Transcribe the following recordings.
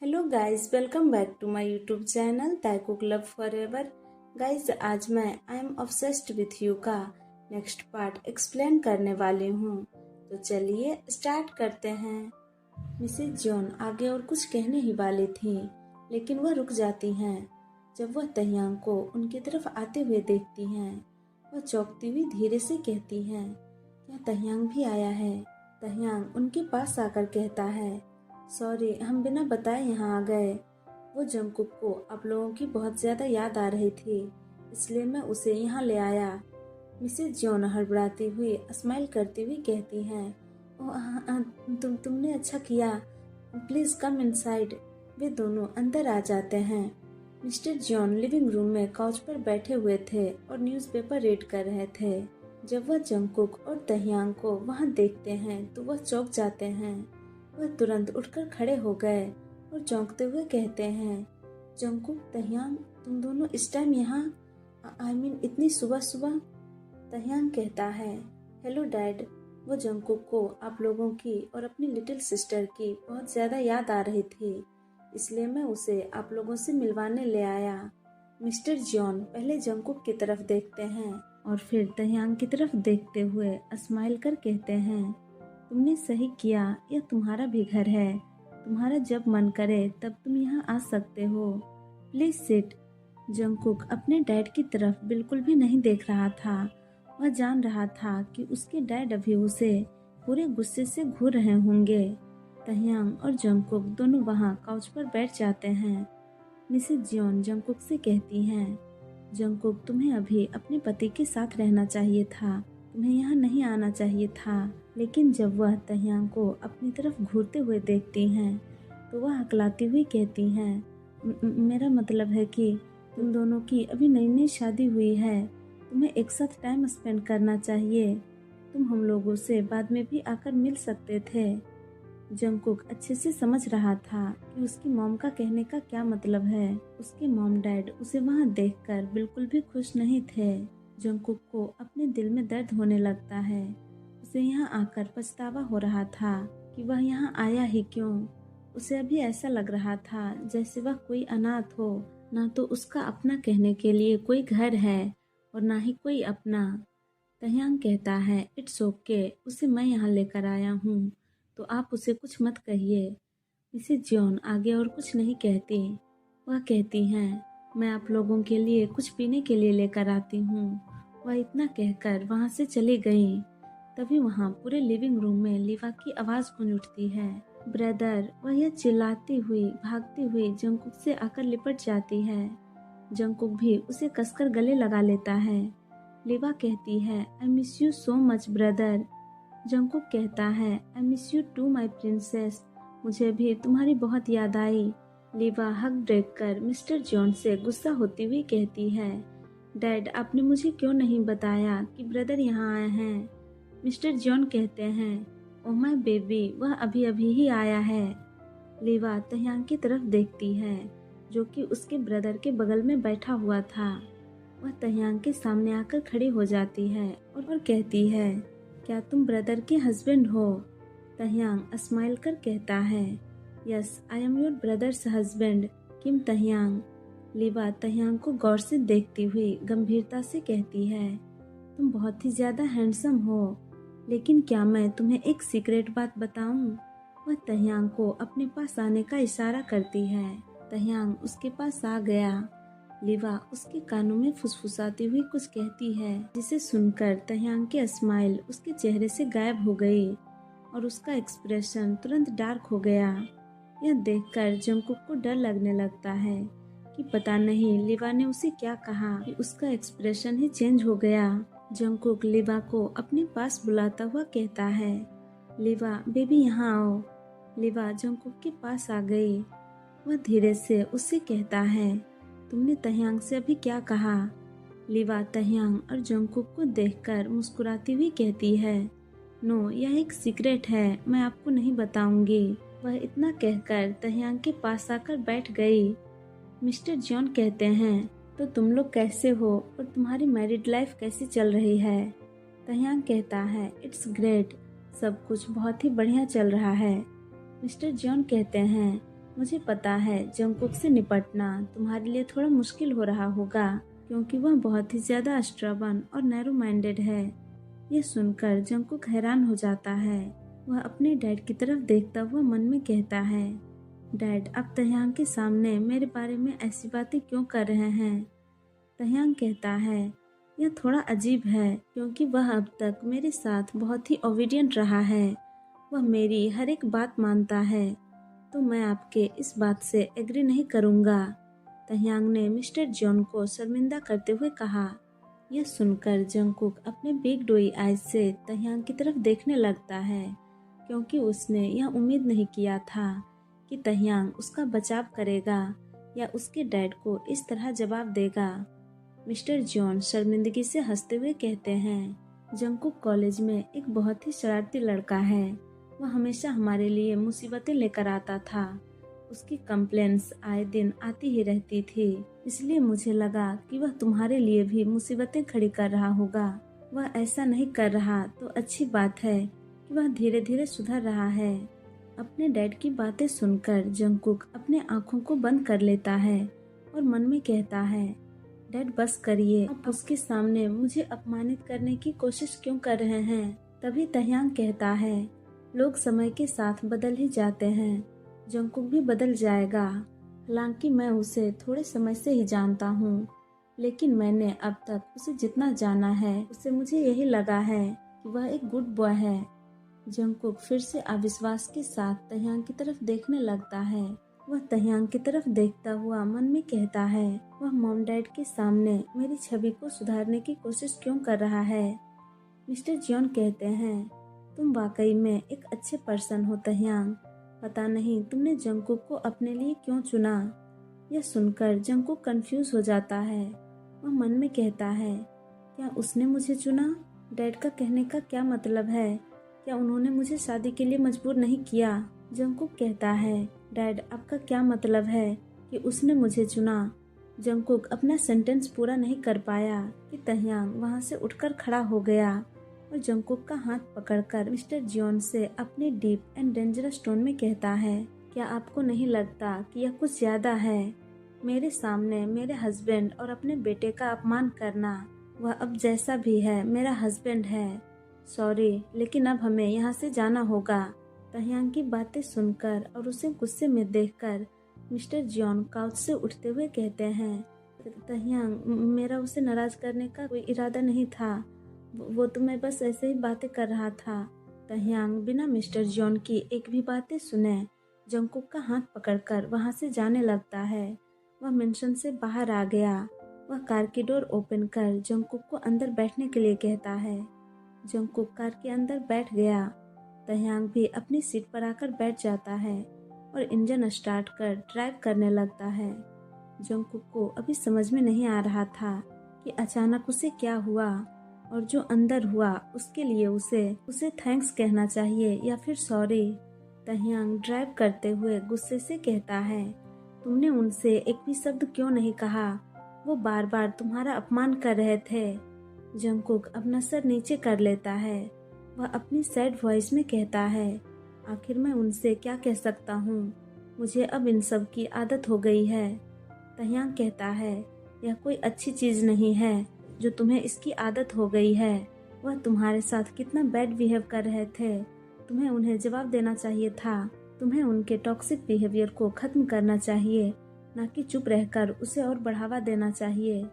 Hello guys, welcome back to my YouTube channel Taekook love forever. Guys, आज मैं I am obsessed with you का next part explain करने वाली हूँ। तो चलिए स्टार्ट करते हैं। मिसेज जॉन आगे और कुछ कहने ही वाली थी, लेकिन वह रुक जाती हैं जब वह तहियांग को उनकी तरफ आते हुए देखती हैं। वह चौंकती हुई धीरे से कहती हैं, क्या तहियांग भी आया है? तहियांग उनके पास आकर कहता है, सॉरी, हम बिना बताए यहाँ आ गए। वो जंगकुक को आप लोगों की बहुत ज्यादा याद आ रही थी, इसलिए मैं उसे यहाँ ले आया। मिसेज जॉन हड़बड़ाती हुई स्माइल करती हुई कहती हैं, ओह तुमने अच्छा किया, प्लीज कम इनसाइड। वे दोनों अंदर आ जाते हैं। मिस्टर जॉन लिविंग रूम में काउच पर बैठे हुए थे और न्यूज़पेपर रीड कर रहे थे। जब वह जंगकुक और तहियांग को वहाँ देखते हैं तो वह चौंक जाते हैं। वह तुरंत उठकर खड़े हो गए और चौंकते हुए कहते हैं, जंगकुक, तहियांग, तुम दोनों इस टाइम यहाँ? आई मीन इतनी सुबह सुबह? तहियांग कहता है, हेलो डैड। वो जंगकुक को आप लोगों की और अपनी लिटिल सिस्टर की बहुत ज्यादा याद आ रही थी, इसलिए मैं उसे आप लोगों से मिलवाने ले आया। मिस्टर जॉन पहले जंगकुक की तरफ देखते हैं और फिर तहियांग की तरफ देखते हुए स्माइल कर कहते हैं, तुमने सही किया, यह तुम्हारा भी घर है। तुम्हारा जब मन करे तब तुम यहाँ आ सकते हो। Please sit. जंगकुक अपने डैड की तरफ बिल्कुल भी नहीं देख रहा था। वह जान रहा था कि उसके डैड अभी उसे पूरे गुस्से से घूर रहे होंगे। तहियांग और जंगकुक दोनों वहाँ काउच पर बैठ जाते हैं। मिसेज जॉन जंगकुक से कहती हैं, जंगकुक, तुम्हें अभी अपने पति के साथ रहना चाहिए था, तुम्हें यहाँ नहीं आना चाहिए था। लेकिन जब वह तहियांग को अपनी तरफ घूरते हुए देखती हैं तो वह हकलाती हुई कहती हैं, मेरा मतलब है कि तुम दोनों की अभी नई नई शादी हुई है, तुम्हें एक साथ टाइम स्पेंड करना चाहिए। तुम हम लोगों से बाद में भी आकर मिल सकते थे। जंगकुक अच्छे से समझ रहा था कि उसकी मॉम का कहने का क्या मतलब है। उसके मॉम डैड उसे वहाँ देखकर बिल्कुल भी खुश नहीं थे। जंगकुक को अपने दिल में दर्द होने लगता है। उसे यहाँ आकर पछतावा हो रहा था कि वह यहाँ आया ही क्यों। उसे अभी ऐसा लग रहा था जैसे वह कोई अनाथ हो, ना तो उसका अपना कहने के लिए कोई घर है और ना ही कोई अपना। तहियांग कहता है, इट्स ओके, उसे मैं यहाँ लेकर आया हूँ, तो आप उसे कुछ मत कहिए। मिसेज जॉन आगे और कुछ नहीं कहती। वह कहती हैं, मैं आप लोगों के लिए कुछ पीने के लिए लेकर आती हूँ। वह इतना कहकर वहाँ से चली गई। तभी वहाँ पूरे लिविंग रूम में लीवा की आवाज़ गूंज उठती है, ब्रदर। वह यह चिल्लाती हुई भागती हुई जंगकुक से आकर लिपट जाती है। जंगकुक भी उसे कसकर गले लगा लेता है। लीवा कहती है, I miss you so much brother. Jungkook कहता है, I miss you too my princess. मुझे भी तुम्हारी बहुत याद आई। लीवा हक ब्रेक कर मिस्टर जॉन से गुस्सा होती हुई कहती है, डैड, आपने मुझे क्यों नहीं बताया कि ब्रदर यहाँ आए हैं? मिस्टर जॉन कहते हैं, ओह माय बेबी, वह अभी अभी ही आया है। लीवा तहियांग की तरफ देखती है, जो कि उसके ब्रदर के बगल में बैठा हुआ था। वह तहियांग के सामने आकर खड़ी हो जाती है और कहती है, क्या तुम ब्रदर के हस्बैंड हो? तहियांग स्माइल कर कहता है, yes, I am your brother's husband, Kim Taehyung. लीवा तहियांग को गौर से देखती हुई गंभीरता से कहती है, तुम बहुत ही ज्यादा हैंडसम हो, लेकिन क्या मैं तुम्हें एक सीक्रेट बात बताऊं? वह तहियांग को अपने पास आने का इशारा करती है। तहियांग उसके पास आ गया। लीवा उसके कानों में फुसफुसाती हुई कुछ कहती है, जिसे सुनकर तहियांग की स्माइल उसके चेहरे से गायब हो गई और उसका एक्सप्रेशन तुरंत डार्क हो गया। यह देखकर जंगकुक को डर लगने लगता है कि पता नहीं लीवा ने उसे क्या कहा कि उसका एक्सप्रेशन ही चेंज हो गया। जंगकुक लीवा को अपने पास बुलाता हुआ कहता है, लीवा बेबी यहाँ आओ। लीवा जंगकुक के पास आ गई। वह धीरे से उससे कहता है, तुमने तहियांग से अभी क्या कहा? लीवा तहियांग और जंगकुक को देखकर मुस्कुराती हुई कहती है, नो, यह एक सीक्रेट है, मैं आपको नहीं बताऊंगी। वह इतना कहकर तहियांग के पास आकर बैठ गई। मिस्टर जॉन कहते हैं, तो तुम लोग कैसे हो और तुम्हारी मैरिड लाइफ कैसी चल रही है? तहियांग कहता है, इट्स ग्रेट, सब कुछ बहुत ही बढ़िया चल रहा है। मिस्टर जॉन कहते हैं, मुझे पता है जंगकुक से निपटना तुम्हारे लिए थोड़ा मुश्किल हो रहा होगा, क्योंकि वह बहुत ही ज्यादा स्ट्रबन और नैरो माइंडेड है। ये सुनकर जंगकुक हैरान हो जाता है। वह अपने डैड की तरफ देखता हुआ मन में कहता है, डैड, आप तह्यांग के सामने मेरे बारे में ऐसी बातें क्यों कर रहे हैं? तह्यांग कहता है, यह थोड़ा अजीब है, क्योंकि वह अब तक मेरे साथ बहुत ही ओबीडियंट रहा है। वह मेरी हर एक बात मानता है, तो मैं आपके इस बात से एग्री नहीं करूँगा। तह्यांग ने मिस्टर जॉन को शर्मिंदा करते हुए कहा। यह सुनकर जंगकुक अपने बिग डोई आइज से तह्यांग की तरफ देखने लगता है, क्योंकि उसने यह उम्मीद नहीं किया था कि तह्यांग उसका बचाव करेगा या उसके डैड को इस तरह जवाब देगा। मिस्टर जॉन शर्मिंदगी से हंसते हुए कहते हैं, जंगकुक कॉलेज में एक बहुत ही शरारती लड़का है। वह हमेशा हमारे लिए मुसीबतें लेकर आता था। उसकी कंप्लेंट्स आए दिन आती ही रहती थी, इसलिए मुझे लगा कि वह तुम्हारे लिए भी मुसीबतें खड़ी कर रहा होगा। वह ऐसा नहीं कर रहा तो अच्छी बात है कि वह धीरे धीरे सुधर रहा है। अपने डैड की बातें सुनकर जंगकुक अपने आँखों को बंद कर लेता है और मन में कहता है, डैड बस करिए, आप उसके सामने मुझे अपमानित करने की कोशिश क्यों कर रहे हैं? तभी तह्यांग कहता है, लोग समय के साथ बदल ही जाते हैं, जंगकुक भी बदल जाएगा। हालांकि मैं उसे थोड़े समय से ही जानता हूँ, लेकिन मैंने अब तक उसे जितना जाना है उससे मुझे यही लगा है कि वह एक गुड बॉय है। जंगकुक फिर से अविश्वास के साथ तह्यांग की तरफ देखने लगता है। वह तह्यांग की तरफ देखता हुआ मन में कहता है, वह मॉम डैड के सामने मेरी छवि को सुधारने की कोशिश क्यों कर रहा है? मिस्टर जॉन कहते हैं, तुम वाकई में एक अच्छे पर्सन हो तह्यांग। पता नहीं तुमने जंगकुक को अपने लिए क्यों चुना। यह सुनकर जंगकुक कंफ्यूज हो जाता है। वह मन में कहता है, क्या उसने मुझे चुना? डैड का कहने का क्या मतलब है? क्या उन्होंने मुझे शादी के लिए मजबूर नहीं किया? जंगकुक कहता है, डैड आपका क्या मतलब है कि उसने मुझे चुना? जंगकुक अपना सेंटेंस पूरा नहीं कर पाया कि तह्यांग वहां से उठकर खड़ा हो गया और जंगकुक का हाथ पकड़कर मिस्टर जॉन से अपने डीप एंड डेंजरस टोन में कहता है, क्या आपको नहीं लगता कि यह कुछ ज्यादा है? मेरे सामने मेरे हस्बैंड और अपने बेटे का अपमान करना। वह अब जैसा भी है मेरा हस्बैंड है। सॉरी, लेकिन अब हमें यहाँ से जाना होगा। तह्यांग की बातें सुनकर और उसे गुस्से में देखकर मिस्टर जॉन काउच से उठते हुए कहते हैं, तह्यांग, मेरा उसे नाराज करने का कोई इरादा नहीं था। वो तो मैं बस ऐसे ही बातें कर रहा था। तह्यांग बिना मिस्टर जॉन की एक भी बातें सुने जंगकुक का हाथ पकड़कर वहां से जाने लगता है। वह मेंशन से बाहर आ गया। वह कार की डोर ओपन कर जंगकुक को अंदर बैठने के लिए कहता है। जंगकुक कार के अंदर बैठ गया। तह्यांग भी अपनी सीट पर आकर बैठ जाता है और इंजन स्टार्ट कर ड्राइव करने लगता है। जंगकुक को अभी समझ में नहीं आ रहा था कि अचानक उसे क्या हुआ, और जो अंदर हुआ उसके लिए उसे थैंक्स कहना चाहिए या फिर सॉरी। तह्यांग ड्राइव करते हुए गुस्से से कहता है, तुमने उनसे एक भी शब्द क्यों नहीं कहा? वो बार बार तुम्हारा अपमान कर रहे थे। जंगकुक अपना सर नीचे कर लेता है। वह अपनी सैड वॉइस में कहता है, आखिर मैं उनसे क्या कह सकता हूँ? मुझे अब इन सब की आदत हो गई है। तह्यांग कहता है, यह कोई अच्छी चीज नहीं है जो तुम्हें इसकी आदत हो गई है। वह तुम्हारे साथ कितना बैड बिहेव कर रहे थे। तुम्हें उन्हें जवाब देना चाहिए था। तुम्हें उनके टॉक्सिक बिहेवियर को खत्म करना चाहिए, न कि चुप रहकर उसे और बढ़ावा देना चाहिए।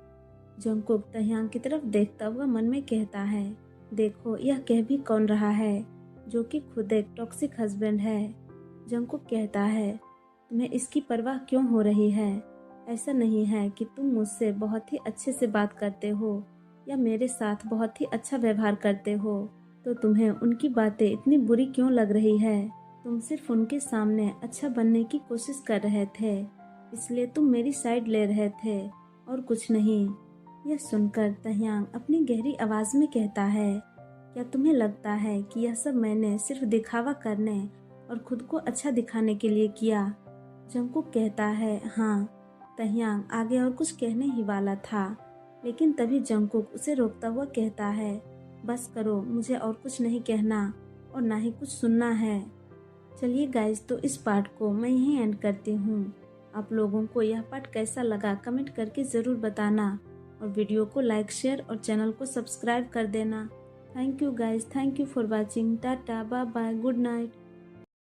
जंगकुक तह्यांग की तरफ देखता हुआ मन में कहता है, देखो यह कह भी कौन रहा है जो कि खुद एक टॉक्सिक हस्बैंड है। जंगकुक कहता है, तुम्हें इसकी परवाह क्यों हो रही है? ऐसा नहीं है कि तुम मुझसे बहुत ही अच्छे से बात करते हो या मेरे साथ बहुत ही अच्छा व्यवहार करते हो, तो तुम्हें उनकी बातें इतनी बुरी क्यों लग रही है? तुम सिर्फ उनके सामने अच्छा बनने की कोशिश कर रहे थे, इसलिए तुम मेरी साइड ले रहे थे और कुछ नहीं। यह सुनकर तह्यांग अपनी गहरी आवाज में कहता है, क्या तुम्हें लगता है कि यह सब मैंने सिर्फ दिखावा करने और खुद को अच्छा दिखाने के लिए किया? जंगकुक कहता है, हाँ। तह्यांग आगे और कुछ कहने ही वाला था, लेकिन तभी जंगकुक उसे रोकता हुआ कहता है, बस करो, मुझे और कुछ नहीं कहना और ना ही कुछ सुनना है। चलिए गाइज, तो इस पार्ट को मैं यहीं एंड करती हूँ। आप लोगों को यह पार्ट कैसा लगा कमेंट करके ज़रूर बताना और वीडियो को लाइक शेयर और चैनल को सब्सक्राइब कर देना। Thank you guys, thank you for watching. Tata, bye bye, good night.